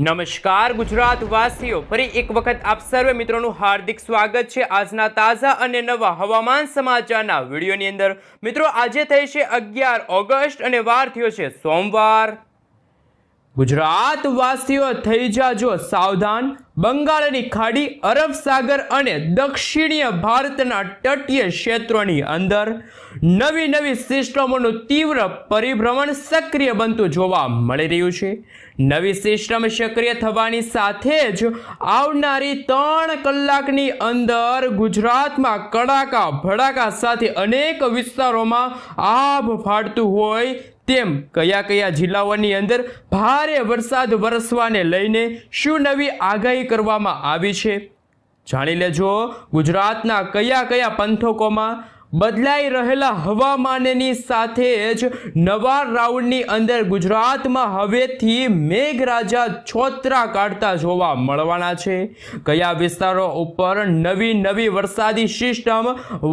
નમસ્કાર ગુજરાત વાસીઓ, ફરી એક વખત આપ સર્વે મિત્રોનું હાર્દિક સ્વાગત છે આજના તાજા અને નવા હવામાન સમાચારના વિડીયોની અંદર। મિત્રો, આજે થઈ છે 11 ઓગસ્ટ અને વાર થયો છે સોમવાર। ગુજરાત વાસીઓ થઈ જાજો સાવધાન। બંગાળની ખાડી, અરબ સાગર અને દક્ષિણીય ભારતના તટીય ક્ષેત્રોની અંદર નવી સિસ્ટમોનું તીવ્ર પરિભ્રમણ સક્રિય બનતું જોવા મળી રહ્યું છે। નવી સિસ્ટમ સક્રિય થવાની સાથે જ આવનારી 3 કલાકની અંદર ગુજરાતમાં કડાકા ભડાકા સાથે અનેક વિસ્તારોમાં આભ ફાટતું હોય તેમ કયા જિલ્લાઓની અંદર ભારે વરસાદ વરસવાને લઈને શું નવી આગાહી કરવામાં આવી છે જાણી લેજો। ગુજરાતના કયા પંથકોમાં બદલાઈ રહેલા હવામાનની સાથે જ નવા રાઉન્ડની અંદર ગુજરાતમાં હવેથી મેઘરાજા છોતરા કાઢતા જોવા મળવાના છે। કયા વિસ્તારો ઉપર નવી વરસાદી સિસ્ટમ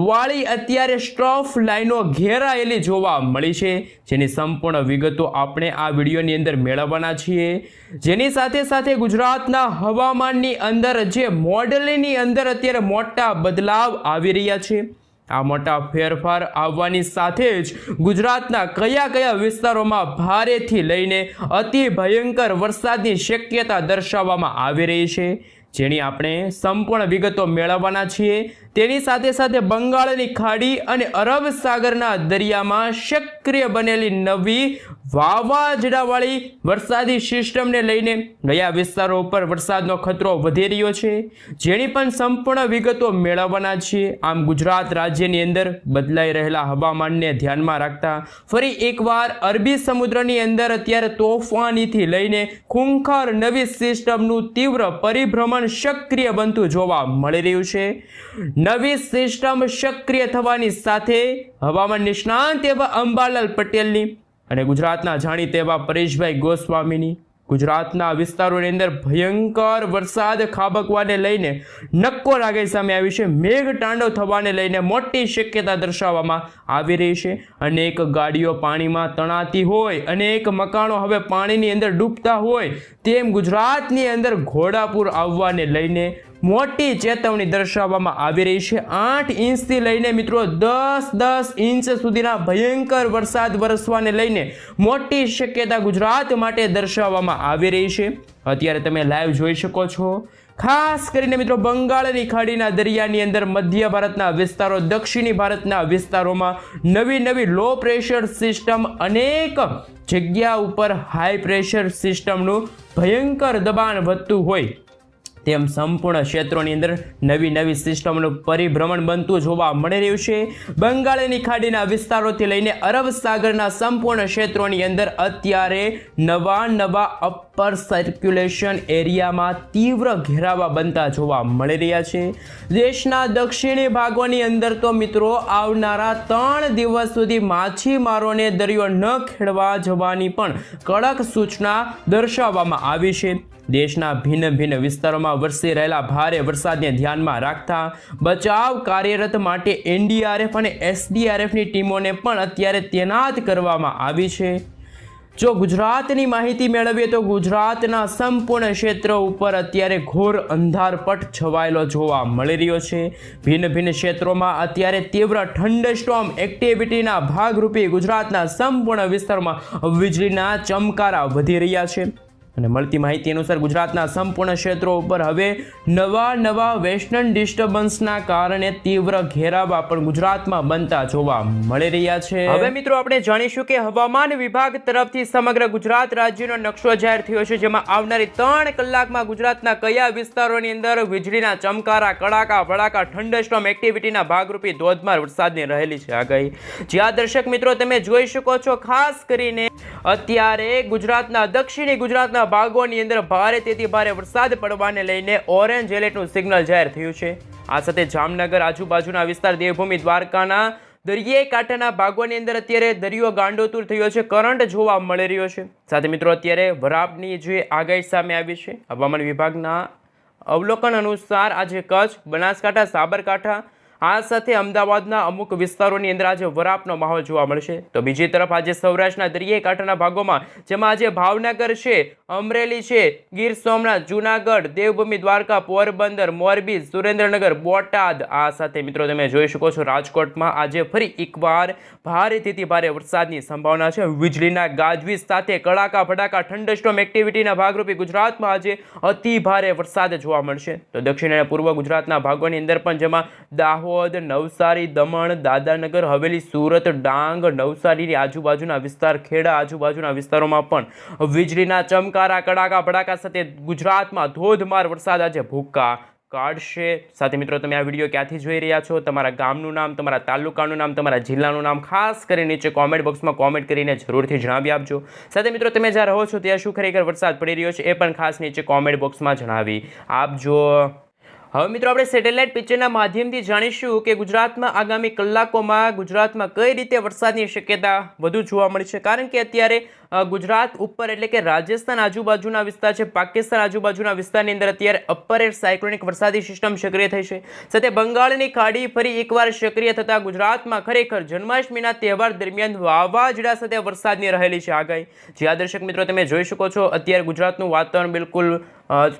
વાળી અત્યારે સ્ટ્રફ લાઈનો ઘેરાયેલી જોવા મળી છે, જેની સંપૂર્ણ વિગતો આપણે આ વિડીયોની અંદર મેળવવાના છીએ। જેની સાથે ગુજરાતના હવામાનની અંદર જે મોડેલની અંદર અત્યારે મોટા બદલાવ આવી રહ્યા છે, આ મોટા ફેરફાર આવવાની સાથે જ ગુજરાતના કયા વિસ્તારોમાં ભારેથી લઈને અતિ ભયંકર વરસાદની શક્યતા દર્શાવવામાં આવી રહી છે, જેની આપણે સંપૂર્ણ વિગતો મેળવવાના છીએ। તેની સાથે બંગાળની ખાડી અને અરબ સાગરના દરિયામાં સક્રિય બનેલી નવી વાવાઝોડાવાળી વરસાદી સિસ્ટમને લઈને કયા વિસ્તારો ઉપર વરસાદનો ખતરો વધી રહ્યો છે, જેની પણ સંપૂર્ણ વિગતો મેળવવાના છીએ। આમ ગુજરાત રાજ્યની અંદર બદલાઈ રહેલા હવામાનને ધ્યાનમાં રાખતા ફરી એકવાર અરબી સમુદ્રની અંદર અત્યારે તોફાનીથી લઈને ખૂંખાર નવી સિસ્ટમનું તીવ્ર પરિભ્રમણ સક્રિય બનતું જોવા મળી રહ્યું છે। નવી સિસ્ટમ સક્રિય થવાની સાથે હવામાન નિષ્ણાંત એવા અંબાલાલ પટેલની અને ગુજરાતના જાણીતા એવા પરેશભાઈ ગોસ્વામીની ગુજરાતના વિસ્તારોની અંદર ભયંકર વરસાદ ખાબકવાને લઈને નક્કોર આગાહી સામે આવી છે। મેઘ તાંડવ થવાને લઈને મોટી શક્યતા દર્શાવવામાં આવી રહી છે। અનેક ગાડીઓ પાણીમાં તણાતી હોય, અનેક મકાનો હવે પાણીની અંદર ડૂબતા હોય તેમ ગુજરાતની અંદર ઘોડાપૂર આવવાને લઈને મોટી ચેતવણી દર્શાવવામાં આવી રહી છે। 8 ઇંચથી લઈને મિત્રો 10 ઇંચ સુધીના ભયંકર વરસાદ વરસવાને લઈને મોટી શક્યતા ગુજરાત માટે દર્શાવવામાં આવી રહી છે। અત્યારે તમે લાઈવ જોઈ શકો છો। ખાસ કરીને મિત્રો બંગાળની ખાડીના દરિયાની અંદર મધ્ય ભારતના વિસ્તારો, દક્ષિણી ભારતના વિસ્તારોમાં નવી લો પ્રેશર સિસ્ટમ, અનેક જગ્યા ઉપર હાઈ પ્રેશર સિસ્ટમનું ભયંકર દબાણ વધતું હોય તેમ સંપૂર્ણ ક્ષેત્રોની અંદર નવી સિસ્ટમનું પરિભ્રમણ બનતું જોવા મળી રહ્યું છે। બંગાળની ખાડીના વિસ્તારોથી લઈને અરબ સાગરના સંપૂર્ણ ક્ષેત્રોની અંદર અત્યારે નવા અપર સર્ક્યુલેશન એરિયામાં તીવ્ર ઘેરાવા બનતા જોવા મળી રહ્યા છે। દેશના દક્ષિણી ભાગોની અંદર તો મિત્રો આવનારા 3 દિવસ સુધી માછીમારોને દરિયો ન ખેડવા જવાની પણ કડક સૂચના દર્શાવવામાં આવી છે। દેશના ભિન્ન વિસ્તારોમાં વરસી રહેલા ભારે વરસાદને ધ્યાનમાં રાખતા બચાવ કાર્યરત માટે NDRF અને SDRFની ટીમોને પણ અત્યારે તૈનાત કરવામાં આવી છે। જો ગુજરાતની માહિતી મેળવીએ તો ગુજરાતના સંપૂર્ણ ક્ષેત્ર ઉપર અત્યારે ઘોર અંધારપટ છવાયેલો જોવા મળી રહ્યો છે। ભિન્ન ક્ષેત્રોમાં અત્યારે તીવ્ર થંડરસ્ટોર્મ એક્ટિવિટીના ભાગરૂપે ગુજરાતના સંપૂર્ણ વિસ્તારમાં વીજળીના ચમકારા વધી રહ્યા છે અને મળતી માહિતી અનુસાર ગુજરાતના સંપૂર્ણ ક્ષેત્રો ઉપર હવે નવા વેસ્ટર્ન ડિસ્ટર્બન્સના કારણે તીવ્ર ઘેરાવા પણ ગુજરાતમાં બનતા જોવા મળી રહ્યા છે। હવે મિત્રો આપણે જાણીશું કે હવામાન વિભાગ તરફથી સમગ્ર ગુજરાત રાજ્યનો નકશો જાહેર થયો છે, જેમાં આવનારી 3 કલાકમાં ગુજરાતના કયા વિસ્તારોની અંદર વીજળીના ચમકારા, કડાકા ભડાકા, થંડરસ્ટોર્મ એક્ટિવિટીના ભાગરૂપે ધોધમાર વરસાદની રહેલી છે આગાહી। જ્યાં દર્શક મિત્રો તમે જોઈ શકો છો, ખાસ કરીને અત્યારે ગુજરાતના દક્ષિણી ગુજરાતના ભાગોની અંદર ભારેથી ભારે વરસાદ પડવાને લઈને ઓરેન્જ એલર્ટનું સિગ્નલ જાહેર થયું છે। આ સાથે જામનગર આજુબાજુના વિસ્તાર, દેવભૂમિ, દ્વારકાના દરિયાઈ કાંઠાના ભાગોની અંદર અત્યારે દરિયો ગાંડોતુર થયો છે, કરંટ જોવા મળી રહ્યો છે। સાથે મિત્રો અત્યારે વરાપની જે આગાહી સામે આવી છે, હવામાન વિભાગના અવલોકન અનુસાર આજે કચ્છ, બનાસકાંઠા, સાબરકાંઠા આ સાથે અમદાવાદના અમુક વિસ્તારોની અંદર આજે વરાપનો માહોલ જોવા મળશે. તો બીજી તરફ આજે સૌરાષ્ટ્રના દરિયાઈ કાંઠાના ભાગોમાં, જેમાં આજે ભાવનગર છે, અમરેલી છે, ગીર સોમનાથ, જૂનાગઢ, દેવભૂમિ દ્વારકા, પોરબંદર, મોરબી, સુરેન્દ્રનગર, બોટાદ, આ સાથે મિત્રો તમે જોઈ શકો છો રાજકોટમાં આજે ફરી એકવાર ભારેથી ભારે વરસાદની સંભાવના છે. વીજળીના ગાજવીજ સાથે કડાકા ભડાકા થંડરસ્ટોર્મ એક્ટિવિટીના ભાગરૂપે ગુજરાતમાં આજે અતિ ભારે વરસાદ જોવા મળશે. તો દક્ષિણ અને પૂર્વ ગુજરાતના ભાગોની અંદર પણ, જેમાં દાહોદ, નવસારી, દમણ, દાદરાનગર હવેલી, સુરત, ડાંગ, નવસારીની આજુબાજુના વિસ્તાર, ખેડા આજુબાજુના વિસ્તારોમાં પણ વીજળીના ચમકારા, કડાકા ભડાકા સાથે ગુજરાતમાં ધોધમાર વરસાદ આજે ભૂક્કા કાઢશે. સાથે મિત્રો તમે આ વિડીયો ક્યાંથી જોઈ રહ્યા છો, તમારા ગામનું નામ, તમારા તાલુકાનું નામ, તમારા જિલ્લાનું નામ ખાસ કરીને નીચે કોમેન્ટ બોક્સમાં કોમેન્ટ કરીને જરૂરથી જણાવી આપજો. સાથે મિત્રો તમે જ્યાં રહો છો ત્યાં શું ખરેખર વરસાદ પડી રહ્યો છે એ પણ ખાસ નીચે કોમેન્ટ બોક્સમાં જણાવી આપજો. હવે મિત્રો આપણે સેટેલાઇટ પિક્ચરના માધ્યમથી જાણીશું કે ગુજરાતમાં આગામી કલાકોમાં ગુજરાતમાં કઈ રીતે વરસાદની શક્યતા વધુ જોવા મળશે. કારણ કે અત્યારે ગુજરાત ઉપર એટલે કે રાજસ્થાન આજુબાજુના વિસ્તાર છે, પાકિસ્તાન આજુબાજુના વિસ્તારની અંદર અત્યારે અપર એર સાયક્લોનિક વરસાદી સિસ્ટમ સક્રિય થઈ છે. સાથે બંગાળની ખાડી ફરી એકવાર સક્રિય થતા ગુજરાતમાં ખરેખર જન્માષ્ટમીના તહેવાર દરમિયાન વાવાઝોડા સાથે વરસાદની રહેલી છે આગાહી. જ્યાં દર્શક મિત્રો તમે જોઈ શકો છો અત્યારે ગુજરાતનું વાતાવરણ બિલકુલ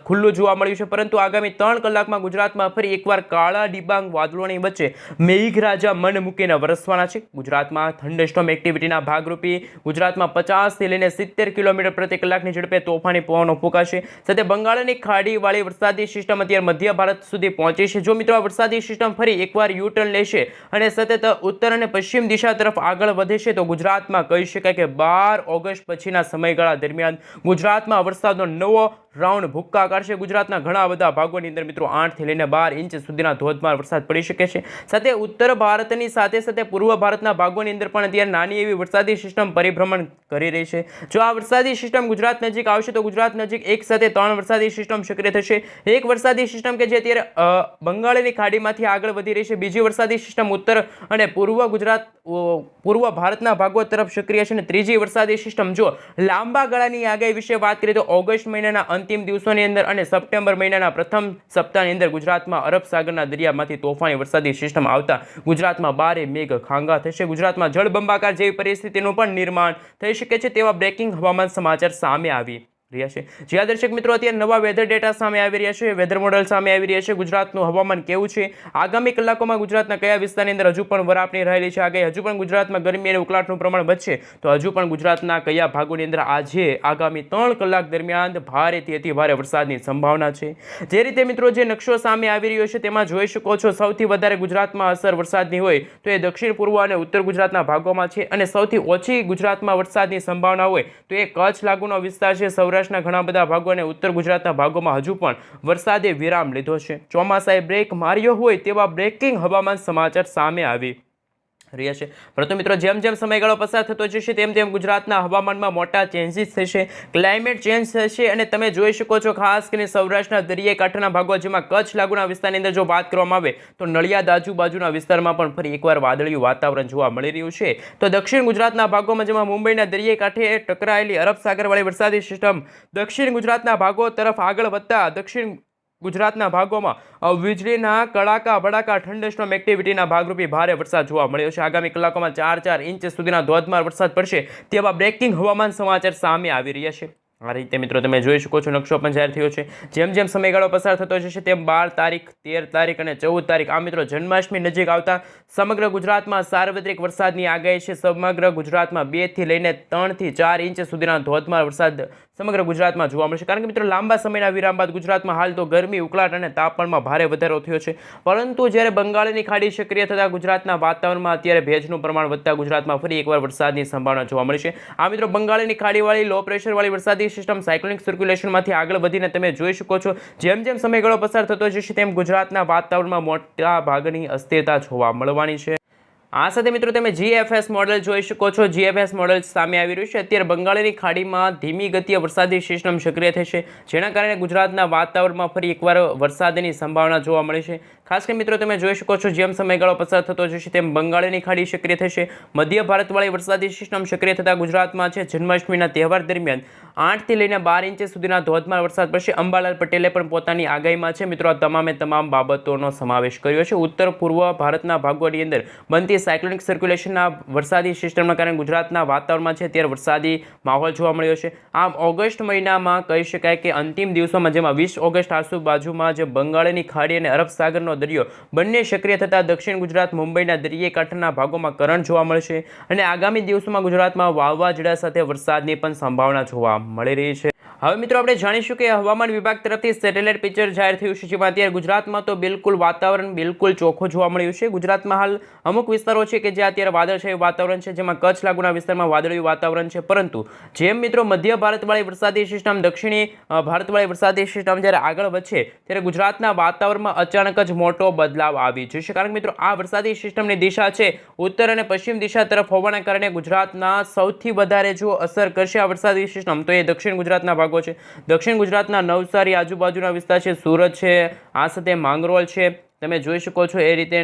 ખુલ્લું જોવા મળ્યું છે, પરંતુ આગામી 3 કલાકમાં ગુજરાતમાં ફરી એકવાર કાળા ડિબાંગ વાદળોની વચ્ચે મેઘરાજા મન મૂકીને વરસવાના છે. ગુજરાતમાં થંડરસ્ટોર્મ એક્ટિવિટીના ભાગરૂપે ગુજરાતમાં 50 થી લઈને 70 કિલોમીટર પ્રતિ કલાકની ઝડપે તોફાની પવનો ફૂંકાશે. સાથે બંગાળની ખાડીવાળી વરસાદી સિસ્ટમ અત્યારે મધ્ય ભારત સુધી પહોંચી છે. જો મિત્રો આ વરસાદી સિસ્ટમ ફરી એકવાર યુટર્ન લેશે અને સતત ઉત્તર અને પશ્ચિમ દિશા તરફ આગળ વધે છે, તો ગુજરાતમાં કહી શકાય કે 12 ઓગસ્ટ પછીના સમયગાળા દરમિયાન ગુજરાતમાં વરસાદનો નવો રાઉન્ડ ભૂક્કા કાઢશે. ગુજરાતના ઘણા બધા ભાગોની અંદર મિત્રો 8 થી લઈને 12 ઇંચ સુધીના ધોધમાર વરસાદ પડી શકે છે. સાથે ઉત્તર ભારતની સાથે સાથે પૂર્વ ભારતના ભાગોની અંદર પણ અત્યારે નાની એવી વરસાદી સિસ્ટમ પરિભ્રમણ કરી રહી છે. જો આ વરસાદી સિસ્ટમ ગુજરાત નજીક આવશે તો ગુજરાત નજીક એક સાથે 3 વરસાદી સિસ્ટમ સક્રિય થશે. એક વરસાદી સિસ્ટમ કે જે અત્યારે બંગાળની ખાડીમાંથી આગળ વધી રહી છે, બીજી વરસાદી સિસ્ટમ ઉત્તર અને પૂર્વ ભારતના ભાગો તરફ સક્રિય છે, અને ત્રીજી વરસાદી સિસ્ટમ જો લાંબા ગાળાની આગાહી વિશે વાત કરીએ તો ઓગસ્ટ મહિનાના અંતિમ દિવસોની અંદર અને સપ્ટેમ્બર મહિનાના પ્રથમ સપ્તાહની અંદર ગુજરાતમાં અરબ સાગરના દરિયામાંથી તોફાની વરસાદી સિસ્ટમ આવતા ગુજરાતમાં 12 મેઘ ખાંગા થશે. ગુજરાતમાં જળબંબાકાર જેવી પરિસ્થિતિનું પણ નિર્માણ થઈ શકે છે તેવા બ્રેકિંગ હવામાન સમાચાર સામે આવી રહ્યા છે. જ્યાં દર્શક મિત્રો અત્યારે નવા વેધર ડેટા સામે આવી રહ્યા છે, વેધર મોડલ સામે આવી રહ્યા છે. ગુજરાતનું હવામાન કેવું છે, આગામી કલાકોમાં ગુજરાતના કયા વિસ્તારની અંદર હજુ પણ વરાપની રહેલી છે આગાહી, હજુ પણ ગુજરાતમાં ગરમી અને ઉકળાટનું પ્રમાણ વધશે, તો હજુ પણ ગુજરાતના કયા ભાગોની અંદર આજે આગામી 3 કલાક દરમિયાન ભારેથી અતિ ભારે વરસાદની સંભાવના છે. જે રીતે મિત્રો જે નકશો સામે આવી રહ્યો છે તેમાં જોઈ શકો છો સૌથી વધારે ગુજરાતમાં અસર વરસાદની હોય તો એ દક્ષિણ પૂર્વ અને ઉત્તર ગુજરાતના ભાગોમાં છે, અને સૌથી ઓછી ગુજરાતમાં વરસાદની સંભાવના હોય તો એ કચ્છ લાગુનો વિસ્તાર છે. સૌરાષ્ટ્રના ઘણા બધા ભાગો અને ઉત્તર ગુજરાતના ભાગોમાં હજુ પણ વરસાદે વિરામ લીધો છે. ચોમાસાએ બ્રેક માર્યો હોય તેવા બ્રેકિંગ હવામાન સમાચાર સામે આવી રહ્યા છે. પરંતુ મિત્રો જેમ જેમ સમયગાળો પસાર થતો જશે તેમ તેમ ગુજરાતના હવામાનમાં મોટા ચેન્જીસ થશે, ક્લાઇમેટ ચેન્જ થશે, અને તમે જોઈ શકો છો ખાસ કરીને સૌરાષ્ટ્રના દરિયાઈ કાંઠાના ભાગો જેમાં કચ્છ લાગુના વિસ્તારની અંદર જો વાત કરવામાં આવે તો નડિયાદ આજુબાજુના વિસ્તારમાં પણ ફરી એકવાર વાદળિયું વાતાવરણ જોવા મળી રહ્યું છે. તો દક્ષિણ ગુજરાતના ભાગોમાં જેમાં મુંબઈના દરિયાઈ કાંઠે ટકરાયેલી અરબ સાગરવાળી વરસાદી સિસ્ટમ દક્ષિણ ગુજરાતના ભાગો તરફ આગળ વધતા દક્ષિણ ગુજરાતના ભાગોમાં વીજળીના કડાકા ભડાકા થંડરસ્ટોર્મ એક્ટિવિટીના ભાગરૂપે ભારે વરસાદ જોવા મળ્યો છે. આગામી કલાકોમાં 4 ઇંચ સુધીના ધોધમાર વરસાદ પડશે તેવા બ્રેકિંગ હવામાન સમાચાર સામે આવી રહ્યા છે. આ રીતે મિત્રો તમે જોઈ શકો છો નકશો પણ જાહેર થયો છે. જેમ જેમ સમયગાળો પસાર થતો જશે તેમ 12 તારીખ, 13 તારીખ અને 14 તારીખ આ મિત્રો જન્માષ્ટમી નજીક આવતા સમગ્ર ગુજરાતમાં સાર્વત્રિક વરસાદની આગાહી છે. સમગ્ર ગુજરાતમાં 2 થી લઈને 3 થી 4 ઇંચ સુધીના ધોધમાર વરસાદ સમગ્ર ગુજરાતમાં જોવા મળશે. કારણ કે મિત્રો લાંબા સમયના વિરામ બાદ ગુજરાતમાં હાલ તો ગરમી, ઉકળાટ અને તાપમાનમાં ભારે વધારો થયો છે, પરંતુ જ્યારે બંગાળની ખાડી સક્રિય થતાં ગુજરાતના વાતાવરણમાં અત્યારે ભેજનું પ્રમાણ વધતા ગુજરાતમાં ફરી એકવાર વરસાદની સંભાવના જોવા મળી છે. આ મિત્રો બંગાળની ખાડીવાળી લો પ્રેશરવાળી વરસાદી સિસ્ટમ સાયક્લોનિક સર્ક્યુલેશનમાંથી આગળ વધીને તમે જોઈ શકો છો જેમ જેમ સમયગાળો પસાર થતો જશે તેમ ગુજરાતના વાતાવરણમાં મોટા ભાગની અસ્થિરતા જોવા મળવાની છે. આ સાથે મિત્રો તમે જીએફએસ મોડેલ જોઈ શકો છો. જીએફએસ મોડેલ સામે આવી રહ્યું છે. અત્યારે બંગાળની ખાડીમાં ધીમી ગતિએ વરસાદી સિસ્ટમ સક્રિય થશે, જેના કારણે ગુજરાતના વાતાવરણમાં ફરી એકવાર વરસાદની સંભાવના જોવા મળી છે. ખાસ કરીને મિત્રો તમે જોઈ શકો છો જેમ સમયગાળો પસાર થતો જશે તેમ બંગાળની ખાડી સક્રિય થશે. મધ્ય ભારતવાળી વરસાદી સિસ્ટમ સક્રિય થતાં ગુજરાતમાં છે જન્માષ્ટમીના તહેવાર દરમિયાન 8 થી લઈને 12 ઇંચ સુધીના ધોધમાર વરસાદ પડશે. અંબાલાલ પટેલે પણ પોતાની આગાહીમાં છે મિત્રો આ તમામ બાબતોનો સમાવેશ કર્યો છે. ઉત્તર પૂર્વ ભારતના ભાગોની અંદર બનતી સાયક્લોનિક સર્ક્યુલેશનના વરસાદી સિસ્ટમના કારણે ગુજરાતના વાતાવરણમાં છે ત્યારે વરસાદી માહોલ જોવા મળ્યો છે. આમ ઓગસ્ટ મહિનામાં કહી શકાય કે અંતિમ દિવસોમાં જેમાં 20 ઓગસ્ટ આજુબાજુમાં જે બંગાળની ખાડી અને અરબ સાગરનો દરિયો બંને સક્રિય થતા દક્ષિણ ગુજરાત મુંબઈના દરિયાઈ કાંઠાના ભાગોમાં કરંટ જોવા મળશે અને આગામી દિવસોમાં ગુજરાતમાં વાવાઝોડા સાથે વરસાદની પણ સંભાવના જોવા મળી રહી છે. હવે મિત્રો આપણે જાણીશું કે હવામાન વિભાગ તરફથી સેટેલાઇટ પિક્ચર જાહેર થયું છે, જેમાં અત્યારે ગુજરાતમાં તો વાતાવરણ બિલકુલ ચોખ્ખું જોવા મળ્યું છે. ગુજરાતમાં હાલ અમુક વિસ્તારો છે કે જ્યાં અત્યારે વાદળછાયું વાતાવરણ છે, જેમાં કચ્છ લાગુના વિસ્તારમાં વાદળિયું વાતાવરણ છે. પરંતુ જેમ મિત્રો મધ્ય ભારતવાળી વરસાદી સિસ્ટમ દક્ષિણી ભારતવાળી વરસાદી સિસ્ટમ જ્યારે આગળ વધશે ત્યારે ગુજરાતના વાતાવરણમાં અચાનક જ મોટો બદલાવ આવી જશે. કારણ કે મિત્રો આ વરસાદી સિસ્ટમની દિશા છે ઉત્તર અને પશ્ચિમ દિશા તરફ હોવાના કારણે ગુજરાતના સૌથી વધારે જો અસર કરશે આ વરસાદી સિસ્ટમ તો એ દક્ષિણ ગુજરાતના ભાગો છે. દક્ષિણ ગુજરાતના નવસારી આજુબાજુના વિસ્તાર છે, સુરત છે, આ સાથે માંગરોળ છે, તમે જોઈ શકો છો એ રીતે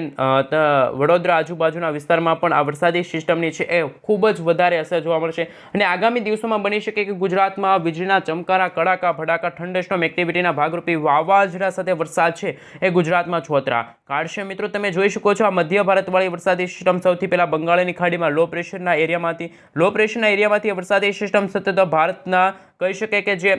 વડોદરા આજુબાજુના વિસ્તારમાં પણ આ વરસાદી સિસ્ટમની છે એ ખૂબ જ વધારે અસર જોવા મળશે અને આગામી દિવસોમાં બની શકે કે ગુજરાતમાં વીજળીના ચમકારા, કડાકા, ભડાકા, થંડરસ્ટોર્મ એક્ટિવિટીના ભાગરૂપે વાવાઝોડા સાથે વરસાદ છે એ ગુજરાતમાં છોતરા કાઢશે. મિત્રો તમે જોઈ શકો છો આ મધ્ય ભારતવાળી વરસાદી સિસ્ટમ સૌથી પહેલા બંગાળની ખાડીમાં લો પ્રેશરના એરિયામાંથી વરસાદી સિસ્ટમ સતત ભારતના કહી શકાય કે જે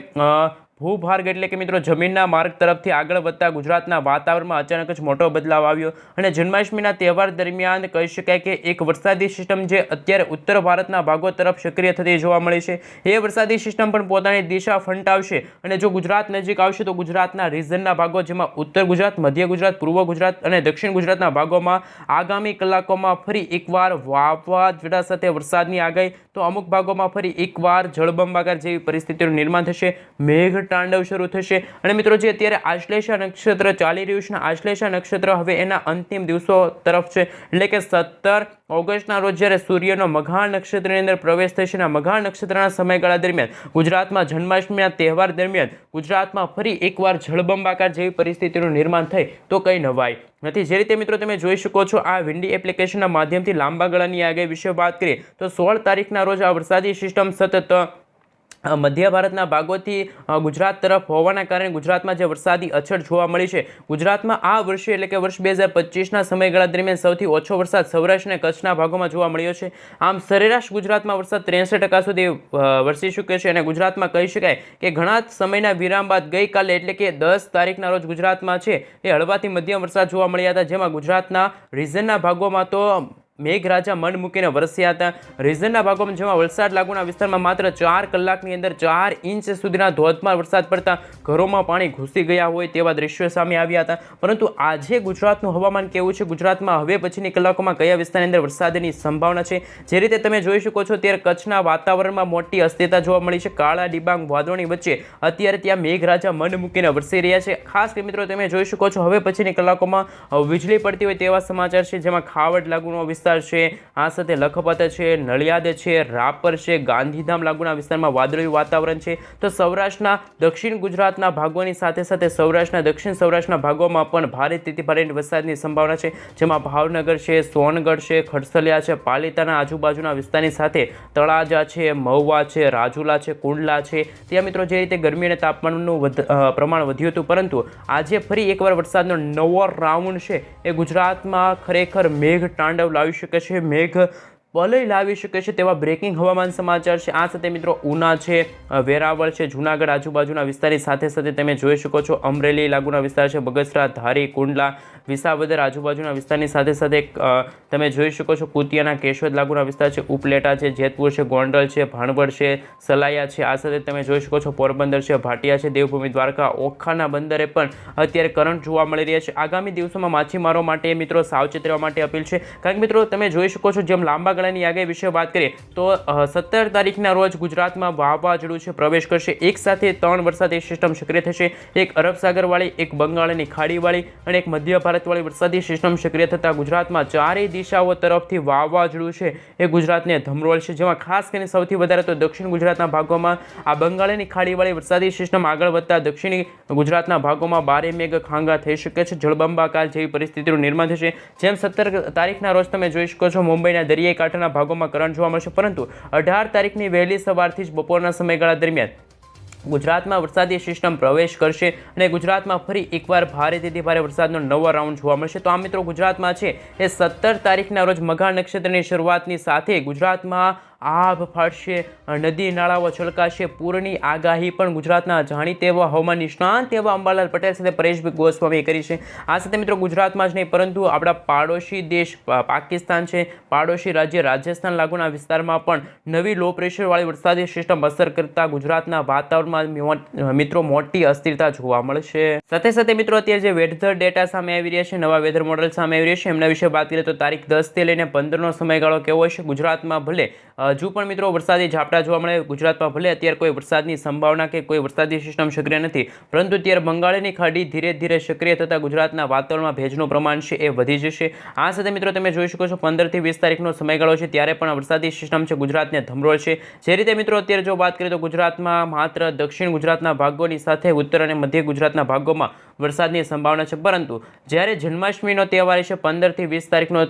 ભૂભાર્ગ એટલે કે મિત્રો જમીનના માર્ગ તરફથી આગળ વધતા ગુજરાતના વાતાવરણમાં અચાનક જ મોટો બદલાવ આવ્યો અને જન્માષ્ટમીના તહેવાર દરમિયાન કહી શકાય કે એક વરસાદી સિસ્ટમ જે અત્યારે ઉત્તર ભારતના ભાગો તરફ સક્રિય થતી જોવા મળી છે એ વરસાદી સિસ્ટમ પણ પોતાની દિશા ફંટાવશે અને જો ગુજરાત નજીક આવશે તો ગુજરાતના રીજનના ભાગો જેમાં ઉત્તર ગુજરાત, મધ્ય ગુજરાત, પૂર્વ ગુજરાત અને દક્ષિણ ગુજરાતના ભાગોમાં આગામી કલાકોમાં ફરી એકવાર વાવાઝોડા સાથે વરસાદની આગાહી તો અમુક ભાગોમાં ફરી એકવાર જળબંબાકાર જેવી પરિસ્થિતિનું નિર્માણ થશે. મેઘ તાંડવ શરૂ થશે અને મિત્રો જે અત્યારે આશ્લેષા નક્ષત્ર ચાલી રહ્યું છે, આશ્લેષા નક્ષત્ર હવે એના અંતિમ દિવસો તરફ છે એટલે કે 17 ઓગસ્ટના રોજ જ્યારે સૂર્યનો મઘા નક્ષત્રની અંદર પ્રવેશ થશે અને મઘા નક્ષત્રના સમયગાળા દરમિયાન ગુજરાતમાં જન્માષ્ટમીના તહેવાર દરમિયાન ગુજરાતમાં ફરી એકવાર જળબંબાકાર જેવી પરિસ્થિતિનું નિર્માણ થાય તો કંઈ નવાઈ નથી. જે રીતે મિત્રો તમે જોઈ શકો છો આ વિન્ડી એપ્લિકેશનના માધ્યમથી લાંબા ગાળાની આગાહી વિશે વાત કરીએ તો 16 તારીખના રોજ આ વરસાદી સિસ્ટમ સતત મધ્ય ભારતના ભાગોથી ગુજરાત તરફ હોવાના કારણે ગુજરાતમાં જે વરસાદી અછત જોવા મળી છે ગુજરાતમાં આ વર્ષે એટલે કે વર્ષ 2025ના સમયગાળા દરમિયાન સૌથી ઓછો વરસાદ સૌરાષ્ટ્ર અને કચ્છના ભાગોમાં જોવા મળ્યો છે. આમ સરેરાશ ગુજરાતમાં વરસાદ 63% સુધી વરસી ચૂક્યો છે અને ગુજરાતમાં કહી શકાય કે ઘણા સમયના વિરામ બાદ ગઈકાલે એટલે કે 10 તારીખના રોજ ગુજરાતમાં છે એ હળવાથી મધ્યમ વરસાદ જોવા મળ્યા હતા, જેમાં ગુજરાતના રીજનના ભાગોમાં તો મેઘરાજા મન મૂકીને વરસ્યા હતા. રીજનના ભાગોમાં જેમાં વલસાડ લાગુના વિસ્તારમાં માત્ર 4 કલાકની અંદર 4 ઇંચ સુધીના ધોધમાર વરસાદ પડતા ઘરોમાં પાણી ઘૂસી ગયા હોય તેવા દ્રશ્યો સામે આવ્યા હતા. પરંતુ આજે ગુજરાતનું હવામાન કેવું છે, ગુજરાતમાં હવે પછીની કલાકોમાં કયા વિસ્તારની અંદર વરસાદની સંભાવના છે, જે રીતે તમે જોઈ શકો છો ત્યારે કચ્છના વાતાવરણમાં મોટી અસ્થિરતા જોવા મળી છે. કાળા ડિબાંગ વાદળોની વચ્ચે અત્યારે ત્યાં મેઘરાજા મન મૂકીને વરસી રહ્યા છે. ખાસ કરી મિત્રો તમે જોઈ શકો છો હવે પછીની કલાકોમાં વીજળી પડતી હોય તેવા સમાચાર છે, જેમાં ખાવડ લાગુનો વિસ્તાર છે, આ સાથે લખપત છે, નડિયાદ છે, રાપર છે, ગાંધીધામ લાગુના વિસ્તારમાં વાદળિયું વાતાવરણ છે. તો સૌરાષ્ટ્રના દક્ષિણ ગુજરાતના ભાગોની સાથે સાથે સૌરાષ્ટ્રના દક્ષિણ સૌરાષ્ટ્રના ભાગોમાં પણ ભારેથી ભારે વરસાદની સંભાવના છે, જેમાં ભાવનગર છે, સોનગઢ છે, ખડસલિયા છે, પાલિતાના આજુબાજુના વિસ્તારની સાથે તળાજા છે, મહુવા છે, રાજુલા છે, કુંડલા છે, ત્યાં મિત્રો જે રીતે ગરમી અને તાપમાનનું પ્રમાણ વધ્યું હતું પરંતુ આજે ફરી એકવાર વરસાદનો નવો રાઉન્ડ છે એ ગુજરાતમાં ખરેખર મેઘ તાંડવ લાવી શકે છે, મેઘ વલય લાવી શકે છે તેવા બ્રેકિંગ હવામાન સમાચાર છે. આ સાથે મિત્રો ઉના છે, વેરાવળ છે, જૂનાગઢ આજુબાજુના વિસ્તારની સાથે સાથે તમે જોઈ શકો છો અમરેલી લાગુના વિસ્તાર છે, બગસરા, ધારી, કુંડલા, વિસાવદર આજુબાજુના વિસ્તારની સાથે સાથે તમે જોઈ શકો છો કુતિયાના કેશોદ લાગુના વિસ્તાર છે, ઉપલેટા છે, જેતપુર છે, ગોંડલ છે, ભાણવડ છે, સલાયા છે, આ સાથે તમે જોઈ શકો છો પોરબંદર છે, ભાટિયા છે, દેવભૂમિ દ્વારકા, ઓખાના બંદરે પણ અત્યારે કરંટ જોવા મળી રહ્યા છે. આગામી દિવસોમાં માછીમારો માટે મિત્રો સાવચેત રહેવા માટે અપીલ છે, કારણ કે મિત્રો તમે જોઈ શકો છો જેમ લાંબા ગાળાની આગાહી વિશે વાત કરીએ તો 17 તારીખના રોજ ગુજરાતમાં વાવાઝોડું છે પ્રવેશ કરશે. એક સાથે 3 વરસાદી સિસ્ટમ સક્રિય થશે. એક અરબ સાગરવાળી, એક બંગાળની ખાડીવાળી અને એક મધ્ય ભારતવાળી વરસાદી સિસ્ટમ સક્રિય થતાં ગુજરાતમાં ચારેય દિશાઓ તરફથી વાવાઝોડું છે એ ગુજરાતને ધમરોળશે. જેમાં ખાસ કરીને સૌથી વધારે તો દક્ષિણ ગુજરાતના ભાગોમાં આ બંગાળની ખાડીવાળી વરસાદી સિસ્ટમ આગળ વધતા દક્ષિણી ગુજરાતના ભાગોમાં ભારે મેઘ ખાંગા થઈ શકે છે. જળબંબાકાર જેવી પરિસ્થિતિનું નિર્માણ થશે. જેમ 17 તારીખના રોજ તમે જોઈ શકો છો મુંબઈના દરિયાઈ કાંઠાના ભાગોમાં કરંટ જોવા મળશે, પરંતુ 18 તારીખની વહેલી સવારથી જ બપોરના સમયગાળા દરમિયાન ગુજરાતમાં વરસાદી સિસ્ટમ પ્રવેશ કરશે અને ગુજરાતમાં ફરી એકવાર ભારેથી ભારે વરસાદનો નવો રાઉન્ડ જોવા મળશે. તો આ મિત્રો ગુજરાતમાં છે એ 17 તારીખના રોજ મઘા નક્ષત્રની શરૂઆતની સાથે ગુજરાતમાં આભ ફાટશે, નદી નાળાઓ છલકાશે, પૂરની આગાહી પણ ગુજરાતના જાણીતા એવા હવામાન નિષ્ણાંત એવા અંબાલાલ પટેલ સાથે પરેશભાઈ ગોસ્વામીએ કરી છે. આ સાથે મિત્રો ગુજરાતમાં જ નહીં પરંતુ આપણા પાડોશી દેશ પાકિસ્તાન છે, પાડોશી રાજ્ય રાજસ્થાન લાગુના વિસ્તારમાં પણ નવી લો પ્રેશરવાળી વરસાદી સિસ્ટમ અસર કરતા ગુજરાતના વાતાવરણમાં મિત્રો મોટી અસ્થિરતા જોવા મળશે. સાથે સાથે મિત્રો અત્યારે જે વેધર ડેટા સામે આવી રહ્યા છે, નવા વેધર મોડેલ સામે આવી રહ્યા છે, એમના વિશે વાત કરીએ તો તારીખ 10 થી લઈને 15નો સમયગાળો કેવો હશે. ગુજરાતમાં ભલે હજુ પણ મિત્રો વરસાદી ઝાપટા જોવા મળે, ગુજરાતમાં ભલે અત્યારે કોઈ વરસાદની સંભાવના કે કોઈ વરસાદી સિસ્ટમ સક્રિય નથી, પરંતુ અત્યારે બંગાળની ખાડી ધીરે ધીરે સક્રિય થતાં ગુજરાતના વાતાવરણમાં ભેજનું પ્રમાણ છે એ વધી જશે. આ સાથે મિત્રો તમે જોઈ શકો છો 15 થી 20 તારીખનો સમયગાળો છે ત્યારે પણ વરસાદી સિસ્ટમ છે ગુજરાતને ધમરોળશે. જે રીતે મિત્રો અત્યારે જો વાત કરીએ તો ગુજરાતમાં માત્ર દક્ષિણ ગુજરાતના ભાગોની સાથે ઉત્તર અને મધ્ય ગુજરાતના ભાગોમાં વરસાદની સંભાવના છે, પરંતુ જ્યારે જન્માષ્ટમીનો તહેવાર છે 15 થી 20 તારીખનો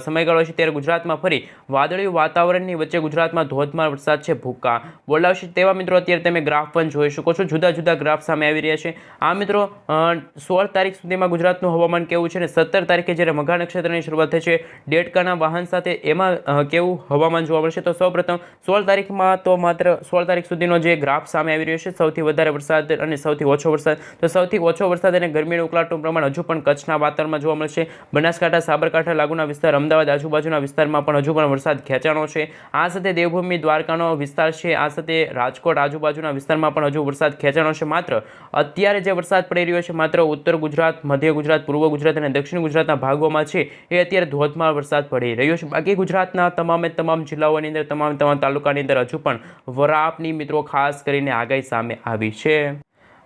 સમયગાળો છે ત્યારે ગુજરાતમાં ફરી વાદળિયું વાતાવરણની વચ્ચે ગુજરાતમાં ધોધમાર વરસાદ છે ભૂકા બોલાવશે. તેવા મિત્રો અત્યારે તમે ગ્રાફ પણ જોઈ શકો છો, જુદા જુદા ગ્રાફ સામે આવી રહ્યા છે. આ મિત્રો 16 તારીખ સુધીમાં ગુજરાતનું હવામાન કેવું છે અને 17 તારીખે જ્યારે મઘા નક્ષત્રની શરૂઆત થશે દેડકાના વાહન સાથે એમાં કેવું હવામાન જોવા મળશે. તો સૌપ્રથમ 16 તારીખમાં તો માત્ર 16 તારીખ સુધીનો જે ગ્રાફ સામે આવી રહ્યો છે, સૌથી વધારે વરસાદ અને સૌથી ઓછો વરસાદ, તો સૌથી ઓછો વરસાદ અને ગરમીનું ઉકળાટનું પ્રમાણ હજુ પણ કચ્છના વાતાવરણમાં જોવા મળશે. બનાસકાંઠા, સાબરકાંઠા લાગુના વિસ્તાર, અમદાવાદ આજુબાજુના વિસ્તારમાં પણ હજુ પણ વરસાદ ખેંચાણો છે. આ સાથે દેવભૂમિ દ્વારકાનો વિસ્તાર છે, આ સાથે રાજકોટ આજુબાજુના વિસ્તારમાં પણ હજુ વરસાદ ખેંચાણો છે. માત્ર અત્યારે જે વરસાદ પડી રહ્યો છે માત્ર ઉત્તર ગુજરાત, મધ્ય ગુજરાત, પૂર્વ ગુજરાત અને દક્ષિણ ગુજરાતના ભાગોમાં છે એ અત્યારે ધોધમાર વરસાદ પડી રહ્યો છે. બાકી ગુજરાતના તમામ જિલ્લાઓની અંદર, તમામ તાલુકાની અંદર હજુ પણ વરાપની મિત્રો ખાસ કરીને આગાહી સામે આવી છે.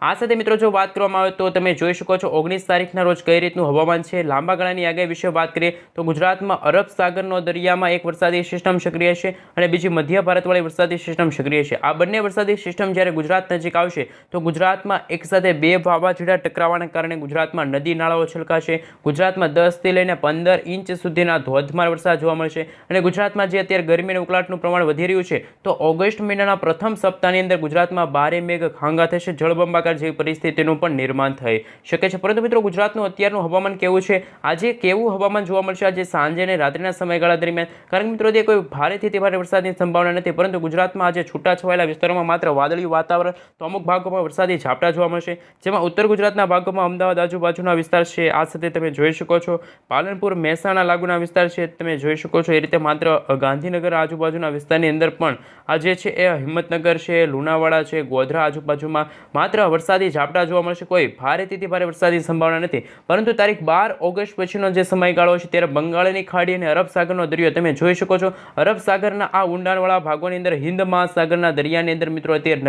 આ સાથે મિત્રો જો વાત કરવામાં આવે તો તમે જોઈ શકો છો 19 તારીખના રોજ કઈ રીતનું હવામાન છે. લાંબા ગાળાની આગાહી વિશે વાત કરીએ તો ગુજરાતમાં અરબ સાગરનો દરિયામાં એક વરસાદી સિસ્ટમ સક્રિય છે અને બીજી મધ્ય ભારતવાળી વરસાદી સિસ્ટમ સક્રિય છે. આ બંને વરસાદી સિસ્ટમ જ્યારે ગુજરાત નજીક આવશે તો ગુજરાતમાં એકસાથે 2 વાવાઝોડા ટકરાવાના કારણે ગુજરાતમાં નદી નાળાઓ છલકાશે. ગુજરાતમાં 10 થી લઈને 15 ઇંચ સુધીના ધોધમાર વરસાદ જોવા મળશે અને ગુજરાતમાં જે અત્યારે ગરમી અને ઉકળાટનું પ્રમાણ વધી રહ્યું છે તો ઓગસ્ટ મહિનાના પ્રથમ સપ્તાહની અંદર ગુજરાતમાં ભારે મેઘ ખાંગા થશે, જળબંબાકાર જેવી પરિસ્થિતિનું પણ નિર્માણ થઈ શકે છે. પરંતુ મિત્રો ગુજરાતનું અત્યારનું હવામાન કેવું છે, આજે કેવું હવામાન જોવા મળશે આજે સાંજે અને રાત્રિના સમયગાળા દરમિયાન, કારણ કે મિત્રો તે કોઈ ભારેથી ભારે વરસાદની સંભાવના નથી, પરંતુ ગુજરાતમાં આજે છૂટાછવાયેલા વિસ્તારોમાં માત્ર વાદળિયું વાતાવરણ, તો અમુક ભાગોમાં વરસાદી ઝાપટા જોવા મળશે. જેમાં ઉત્તર ગુજરાતના ભાગોમાં અમદાવાદ આજુબાજુના વિસ્તાર છે, આ સાથે તમે જોઈ શકો છો પાલનપુર, મહેસાણા લાગુના વિસ્તાર છે તમે જોઈ શકો છો. એ રીતે માત્ર ગાંધીનગર આજુબાજુના વિસ્તારની અંદર પણ આજે છે એ હિંમતનગર છે, લુણાવાડા છે, ગોધરા આજુબાજુમાં માત્ર વરસાદી ઝાપટા જોવા મળશે. કોઈ ભારેથી ભારે વરસાદની સંભાવના નથી, પરંતુ તારીખ 12 ઓગસ્ટ પછીનો જે સમયગાળો છે ત્યારે બંગાળની ખાડી અને અરબ સાગરનો દરિયો તમે જોઈ શકો છો. અરબ સાગરના આ ઊંડાણવાળા ભાગોની અંદર હિન્દ મહાસાગરના દરિયાની અંદર મિત્રો અત્યારે